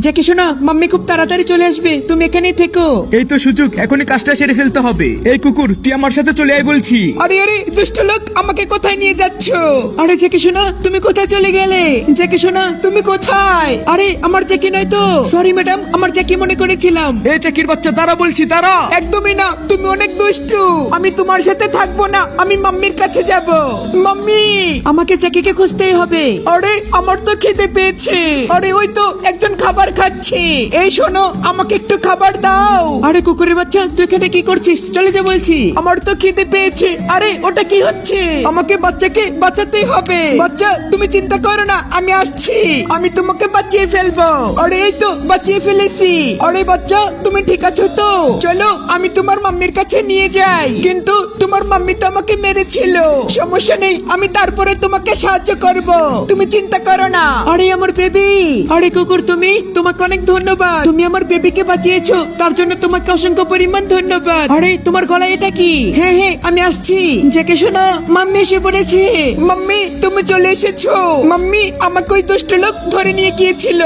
জ্যাকি শোনা, মাম্মি খুব তাড়াতাড়ি চলে আসবে, তুমি এখানেই থেকো। এই তো সুযোগ, এখনই কাজটা সেরে ফেলতে হবে। এই কুকুর, তুই আমার সাথে চলে আয় বলছি। আরে আরে দুষ্ট লোক, আমাকে কোথায় নিয়ে যাচ্ছ? আরে জ্যাকি শোনা, তুমি কোথায় চলে গেলে? জ্যাকি শোনা, তুমি কোথায়? আরে আমার জ্যাকি নয় তো, সরি ম্যাডাম, আমার জ্যাকি মনে করেছিলাম। এই চাকির বাচ্চা, দাঁড়া বলছি, দাঁড়া। একদমই না, তুমি অনেক দুষ্টু। আমি তোমার সাথে থাকবো না, আমি মাম্মির কাছে যাব। মাম্মি, আমাকে জ্যাকিকে খুঁজতেই হবে। আরে আমার তো খিদে পেয়েছে। আরে ওই তো একজন খাবার খাচ্ছে। এই শোনো, আমাকে একটু খাবার দাও। আরে কুকুরের বাচ্চা, তুই এখানে কি করছিস? চলে যা বলছি। আমার তো খিদে পেয়েছে। আরে ওটা কি হচ্ছে? আমাকে বাচ্চাকে বাঁচাতেই হবে। বাচ্চা, তুমি চিন্তা করো না, আমি আসছি। আমি তোমাকে বাঁচিয়ে ফেলবো। আরে এই তো বাঁচিয়ে ফেলেছি। আরে বাচ্চা, তুমি ঠিক আছো তো? চলো আমি তোমার মাম্মির কাছে নিয়ে যাই। কিন্তু তোমার মাম্মি তো আমাকে মেরেছিল। সমস্যা নেই, আমি তারপরে তোমাকে সাহায্য করব, তুমি চিন্তা করো না। আরে আমার বেবি। আরে কুকুর, তোমাকে অনেক ধন্যবাদ। তুমি আমার বেবিকে বাঁচিয়েছো, তার জন্য তোমাকে অসংখ্য পরিমাণ ধন্যবাদ। আরে তোমার গলায় এটা কি? হ্যাঁ হ্যাঁ, আমি আসছি। জ্যাকি শোনা, মাম্মি এসে পড়েছে। মাম্মি, তুমি চলে এসেছো। মাম্মি, আমাকে ওই দুষ্ট লোক ধরে নিয়ে গিয়েছিল।